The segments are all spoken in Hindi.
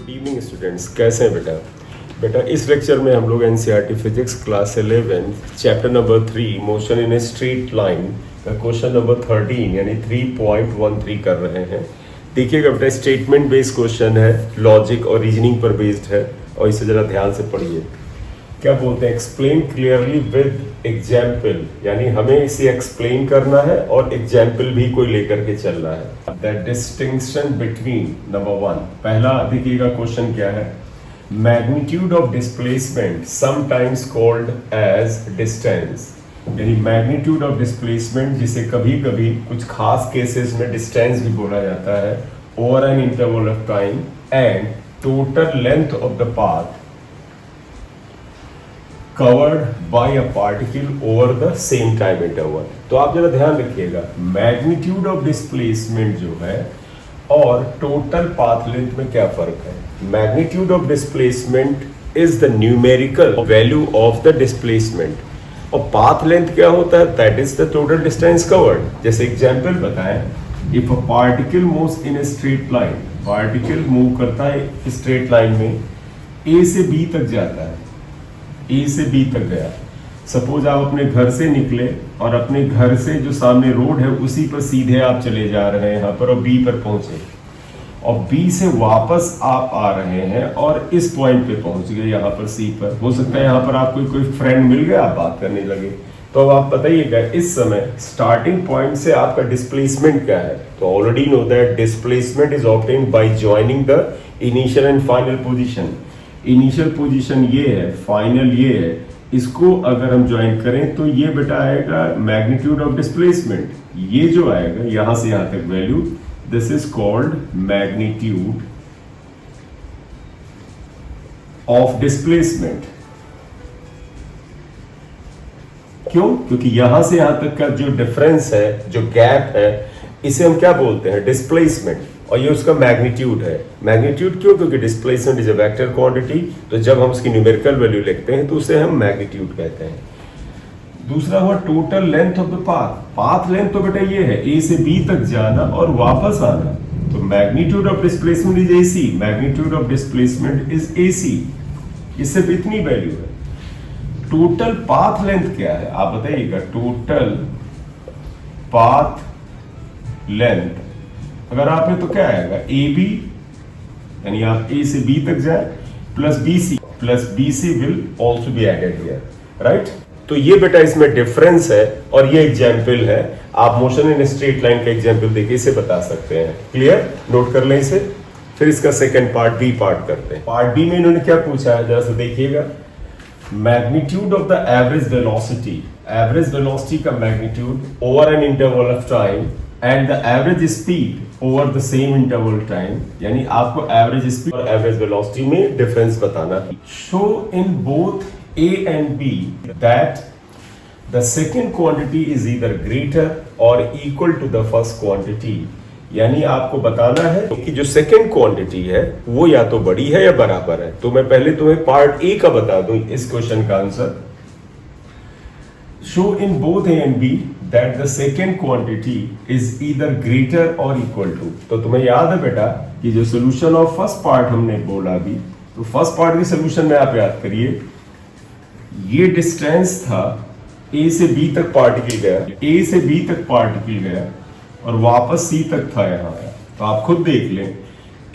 गुड इवनिंग स्टूडेंट्स, कैसे हैं बेटा इस लेक्चर में हम लोग NCERT physics class 11 chapter number 3 motion in a straight line का क्वेश्चन नंबर 13 यानी 3.13 कर रहे हैं। देखिएगा बेटा, स्टेटमेंट बेस्ड क्वेश्चन है, लॉजिक और रीजनिंग पर बेस्ड है और इसे जरा ध्यान से पढ़िए। क्या बोलते हैं? एक्सप्लेन क्लियरली विद एग्जाम्पल, यानी हमें इसे एक्सप्लेन करना है और एग्जाम्पल भी कोई लेकर के चलना है। द डिस्टिंक्शन बिटवीन नंबर 1, पहला देखिएगा क्वेश्चन क्या है। Magnitude of displacement sometimes called as distance, यानी मैग्नीट्यूड ऑफ डिस्प्लेसमेंट जिसे कभी कभी कुछ खास केसेस में डिस्टेंस भी बोला जाता है, over an interval of time and total length of the path covered by a particle over the same time interval। तो आप जरा ध्यान रखिएगा, मैग्नीट्यूड ऑफ डिस्प्लेसमेंट जो है और टोटल पाथ लेंथ में क्या फर्क है। Magnitude of displacement is the numerical value of the displacement और पाथ लेंथ क्या होता है, that is the total distance covered. जैसे एग्जांपल बताएं, if a particle moves in a straight line, particle move करता है स्ट्रेट लाइन में, ए से बी तक जाता है, ए से बी तक गया। सपोज आप अपने घर से निकले और अपने घर से जो सामने रोड है उसी पर सीधे आप चले जा रहे हैं यहाँ पर और बी पर पहुंचे, और बी से वापस आप आ रहे हैं और इस पॉइंट पे पहुंच गए यहाँ पर सी पर। हो सकता है यहाँ पर आपको कोई फ्रेंड मिल गया, आप बात करने लगे। तो अब आप बताइएगा इस समय स्टार्टिंग पॉइंट से आपका डिस्प्लेसमेंट क्या है। तो already know that displacement is obtained by joining the initial and final position. Initial position ये है, फाइनल ये है, इसको अगर हम ज्वाइन करें तो ये बेटा आएगा मैग्नीट्यूड ऑफ डिस्प्लेसमेंट। ये जो आएगा यहां से यहां तक value, this is called magnitude of displacement. क्यों? क्योंकि यहां से यहां तक का जो डिफरेंस है, जो गैप है, इसे हम क्या बोलते हैं? डिस्प्लेसमेंट, और ये उसका मैग्नीट्यूड है। मैग्नीट्यूड क्यों? क्योंकि displacement is a vector quantity, तो जब हम उसकी न्यूमेरिकल वैल्यू लिखते हैं तो उसे हम मैग्नीट्यूड कहते हैं। दूसरा हुआ total length of the path. Path length तो बेटा ये है, ए से बी तक जाना और वापस आना। तो magnitude of displacement is AC, magnitude of displacement is AC. ये सिर्फ इतनी वैल्यू है। टोटल पाथ लेंथ क्या है आप बताइएगा? टोटल पाथ लेंथ अगर आपने तो क्या आएगा, ए बी, यानी आप ए से बी तक जाए plus B C will also be added here, right. तो ये बेटा इसमें डिफरेंस है और ये एग्जाम्पल है। आप मोशन इन स्ट्रेट लाइन का एग्जाम्पल देके इसे बता सकते हैं। क्लियर? नोट कर लें इसे। फिर इसका सेकेंड पार्ट, बी पार्ट करते हैं। पार्ट बी में इन्होंने क्या पूछा है, जरा से देखिएगा। Magnitude of the average velocity का magnitude over an interval of time and the average speed over the same interval time, यानी आपको एवरेज स्पीड और एवरेज वेलोसिटी में डिफरेंस बताना। Show in both A and B that the second quantity is either greater or equal to the first quantity, यानी आपको बताना है कि जो सेकेंड क्वांटिटी है वो या तो बड़ी है या बराबर है। तो मैं पहले तुम्हें पार्ट ए का बता दूं इस क्वेश्चन का answer. Show in both A and B that the second quantity is either greater or equal to। तो तुम्हें याद है बेटा कि जो सोल्यूशन ऑफ फर्स्ट पार्ट हमने बोला अभी, तो फर्स्ट पार्ट के सोल्यूशन में आप याद करिए, ये डिस्टेंस था ए से बी तक पार्टिकल गया, ए से बी तक पार्टिकल गया और वापस सी तक था यहाँ आया। तो आप खुद देख लें,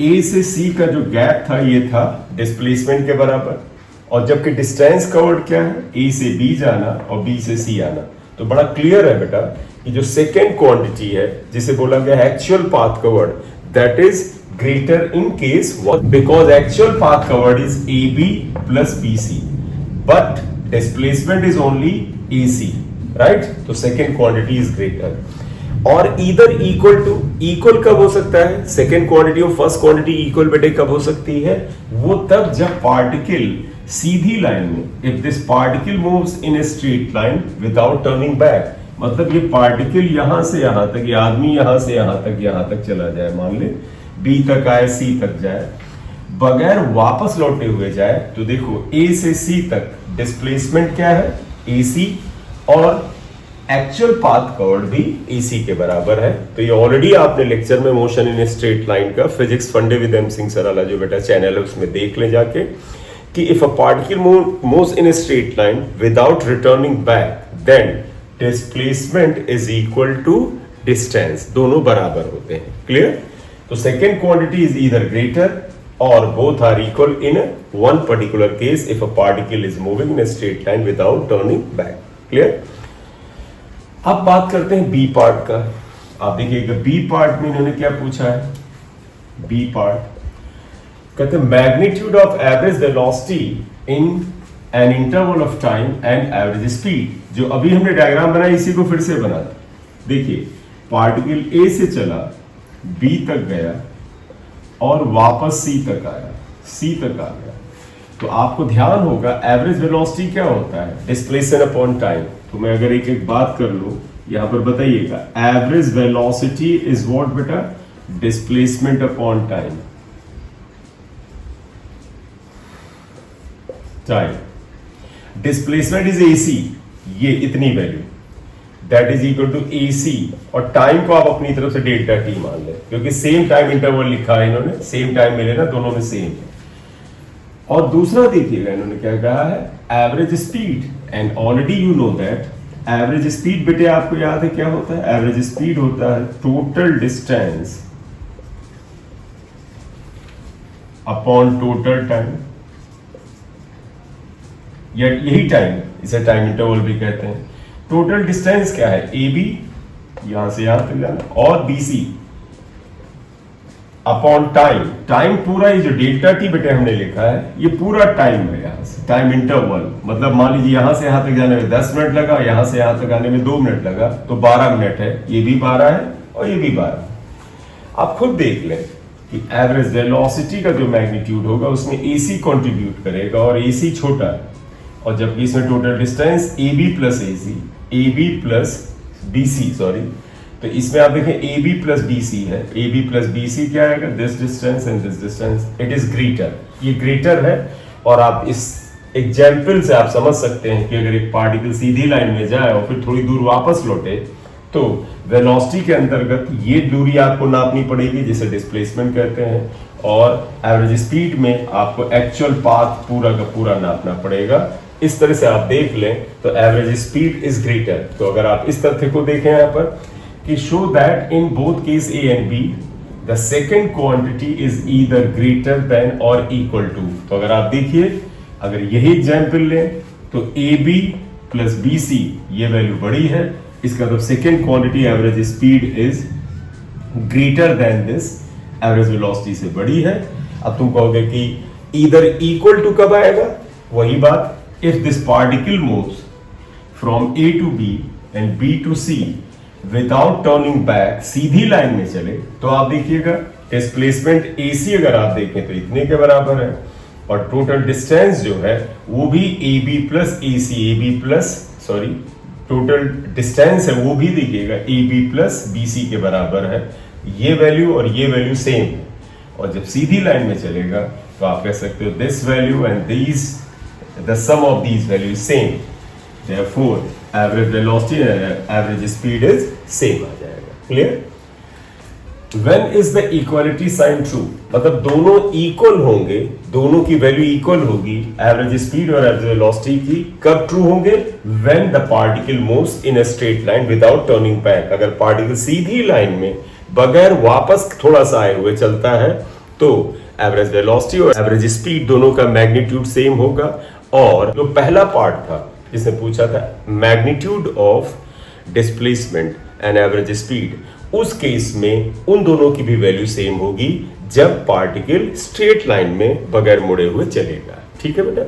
ए से सी का जो गैप था ये था डिस्प्लेसमेंट के बराबर, और जबकि डिस्टेंस कवर्ड क्या है, ए से बी जाना और बी से सी आना। तो बड़ा क्लियर है बेटा कि जो सेकेंड क्वांटिटी है जिसे बोला गया actual path covered, that is greater in case what, because actual path covered is A B plus B C, but displacement is only A C, right. तो सेकेंड क्वांटिटी इज ग्रेटर। और ईदर इक्वल टू, इक्वल कब हो सकता है? सेकेंड क्वांटिटी और फर्स्ट क्वांटिटी इक्वल बेटे कब हो सकती है? वो तब जब पार्टिकल सीधी लाइन में, if this particle moves in a straight line without turning back, मतलब ये पार्टिकल यहां से यहां तक, ये आदमी यहां से यहां तक चला जाए, मान ले बी तक आए, सी तक जाए, बगैर वापस लौटे हुए जाए। तो देखो ए से सी तक डिस्प्लेसमेंट क्या है? AC, और एक्चुअल पाथ कवर्ड भी AC के बराबर है। तो ये ऑलरेडी आपने लेक्चर में मोशन इन स्ट्रेट लाइन का फिजिक्स फंडे विद एम सिंह सर वाला जो बेटा चैनल है उसमें देख ले जाके कि if a particle moves in straight line without returning back then displacement is equal to distance, दोनों बराबर होते हैं। क्लियर? तो second quantity is either greater और both are equal in one particular case if a particle is moving in a straight line without turning back. Clear? अब बात करते हैं बी पार्ट का। आप देखिएगा बी पार्ट में इन्होंने क्या पूछा है। बी पार्ट कहते हैं magnitude of average velocity in an interval of time and average speed. जो अभी हमने डायग्राम बनाया इसी को फिर से बना। देखिए पार्टिकल ए से चला, बी तक गया और वापस सी तक आया, सी तक आ गया। तो आपको ध्यान होगा एवरेज वेलोसिटी क्या होता है, डिस्प्लेसमेंट अपॉन टाइम। तो मैं अगर एक एक बात कर लूं यहां पर बताइएगा, एवरेज वेलोसिटी इज व्हाट बेटा, displacement upon time. Time displacement is AC, ये इतनी value that is equal to AC, और टाइम को आप अपनी तरफ से डेल्टा टी मान लें क्योंकि सेम टाइम इंटरवल लिखा है इन्होंने, सेम टाइम मिले ना, दोनों में सेम है। और दूसरा देखिएगा इन्होंने क्या कहा है, average speed. And already you know that average speed बेटे आपको याद है क्या होता है, एवरेज स्पीड होता है total distance upon total time, या यही टाइम, इसे टाइम इंटरवल भी कहते हैं। टोटल डिस्टेंस क्या है, AB यहां से यहां तक जाना और BC अपॉन टाइम। टाइम पूरा ये जो डेल्टा टी बेटे हमने लिखा है ये पूरा टाइम है, यहां से टाइम इंटरवल, मतलब मान लीजिए यहां से यहां तक जाने में 10 मिनट लगा, यहां से यहां तक आने में 2 मिनट लगा, तो 12 मिनट है। ये भी 12 है और ये भी 12। आप खुद देख लें कि एवरेज वेलोसिटी का जो मैग्नीट्यूड होगा उसमें AC कंट्रीब्यूट करेगा और AC छोटा है, और जबकि इसमें total distance AB plus AC, AB plus BC sorry, तो इसमें आप देखें AB प्लस BC है, AB प्लस BC क्या आएगा, this distance and this distance, it is greater, ये ग्रेटर है। और आप इस एग्जाम्पल से आप समझ सकते हैं कि अगर एक पार्टिकल सीधी लाइन में जाए और फिर थोड़ी दूर वापस लौटे तो वेलोसिटी के अंतर्गत ये दूरी आपको नापनी पड़ेगी जिसे डिस्प्लेसमेंट कहते हैं, और एवरेज स्पीड में आपको एक्चुअल पाथ पूरा का पूरा नापना पड़ेगा। इस तरह से आप देख लें तो एवरेज स्पीड इज ग्रेटर। तो अगर आप इस तथ्य को देखें यहाँ पर कि show that in both case A and B the second quantity is either greater than और इक्वल टू। तो अगर आप देखिए, अगर यही एग्जाम्पल लें तो AB प्लस BC ये वैल्यू बड़ी है, इसका मतलब second quantity average speed is greater than this, average velocity से बड़ी है। अब तुम कहोगे कि ईदर इक्वल टू कब आएगा, वही बात, if this particle moves from A to B and B to C without turning back, Sidhi line में चले, तो आप देखिएगा डिस्प्लेसमेंट AC अगर आप देखें तो इतने के बराबर है, और टोटल डिस्टेंस जो है वो भी AB plus AC, AB plus sorry total distance है वो भी देखिएगा AB प्लस BC के बराबर है। ये वैल्यू और ये वैल्यू सेम है, और जब सीधी लाइन में चलेगा तो आप कह सकते हो this value and this, the sum of these values same, therefore average velocity and average speed is same आ जाएगा। Clear? When is the equality sign true? मतलब दोनों इक्वल होंगे, दोनों की वैल्यू इक्वल होगी, एवरेज स्पीड और एवरेज वेलोसिटी की। कब ट्रू होंगे? When the particle moves in a straight line without turning back। अगर पार्टिकल सीधी लाइन में बगैर वापस थोड़ा सा आए हुए चलता है तो एवरेज वेलोसिटी और एवरेज स्पीड दोनों का मैग्नीट्यूड सेम होगा। और जो पहला पार्ट था जिसने पूछा था magnitude of displacement and average speed, उस केस में उन दोनों की भी वैल्यू सेम होगी जब पार्टिकल स्ट्रेट लाइन में बगैर मुड़े हुए चलेगा। ठीक है बेटा,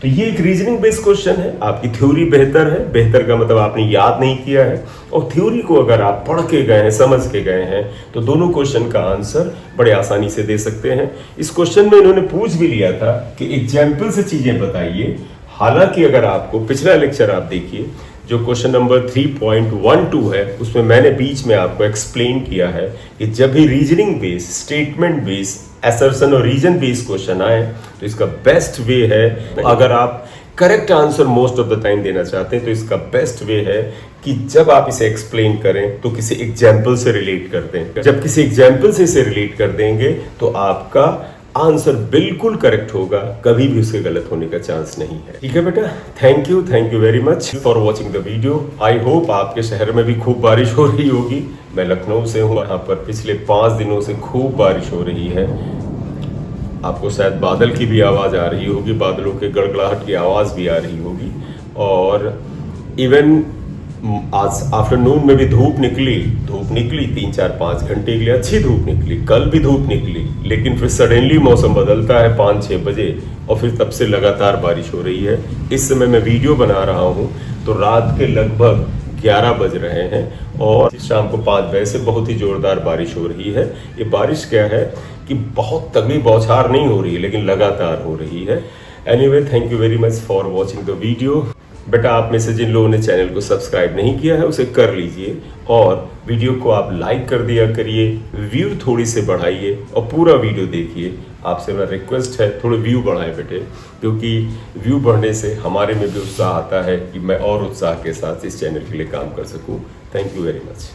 तो ये एक रीजनिंग बेस्ड क्वेश्चन है। आपकी थ्योरी बेहतर है, बेहतर का मतलब आपने याद नहीं किया है, और थ्योरी को अगर आप पढ़ के गए हैं, समझ के गए हैं, तो दोनों क्वेश्चन का आंसर बड़े आसानी से दे सकते हैं। इस क्वेश्चन में इन्होंने पूछ भी लिया था कि एग्जाम्पल से चीजें बताइए। हालांकि अगर आपको पिछला लेक्चर आप देखिए, जो क्वेश्चन नंबर 3.12 है, उसमें मैंने बीच में आपको एक्सप्लेन किया है कि जब भी reasoning base, statement base, assertion और रीजन बेस्ड क्वेश्चन आए तो इसका बेस्ट वे है, अगर आप correct answer most of the time देना चाहते हैं तो इसका बेस्ट वे है कि जब आप इसे एक्सप्लेन करें तो किसी एग्जाम्पल से रिलेट कर दें। जब किसी एग्जाम्पल से इसे रिलेट कर देंगे तो आपका आंसर बिल्कुल करेक्ट होगा, कभी भी उसके गलत होने का चांस नहीं है। ठीक है बेटा, thank you very much for watching the video. I hope आपके शहर में भी खूब बारिश हो रही होगी। मैं लखनऊ से हूँ, यहाँ पर पिछले 5 दिनों से खूब बारिश हो रही है। आपको शायद बादल की भी आवाज़ आ रही होगी, बादलों के गड़गड़ाहट की आवाज़ भी आ रही होगी। और इवन आज आफ्टरनून में भी धूप निकली 3-4-5 घंटे के लिए अच्छी धूप निकली, कल भी धूप निकली, लेकिन फिर सडनली मौसम बदलता है 5-6 बजे और फिर तब से लगातार बारिश हो रही है। इस समय मैं वीडियो बना रहा हूँ तो रात के लगभग 11 बज रहे हैं और शाम को 5 बजे से बहुत ही जोरदार बारिश हो रही है। ये बारिश क्या है कि बहुत तगड़ी बौछार नहीं हो रही है, लेकिन लगातार हो रही है। Anyway, thank you very much for watching the video. बेटा, आप में से जिन लोगों ने चैनल को सब्सक्राइब नहीं किया है उसे कर लीजिए और वीडियो को आप लाइक कर दिया करिए, व्यू थोड़ी से बढ़ाइए और पूरा वीडियो देखिए। आपसे मेरा रिक्वेस्ट है थोड़े व्यू बढ़ाएं बेटे, क्योंकि व्यू बढ़ने से हमारे में भी उत्साह आता है कि मैं और उत्साह के साथ इस चैनल के लिए काम कर सकूं। Thank you very much.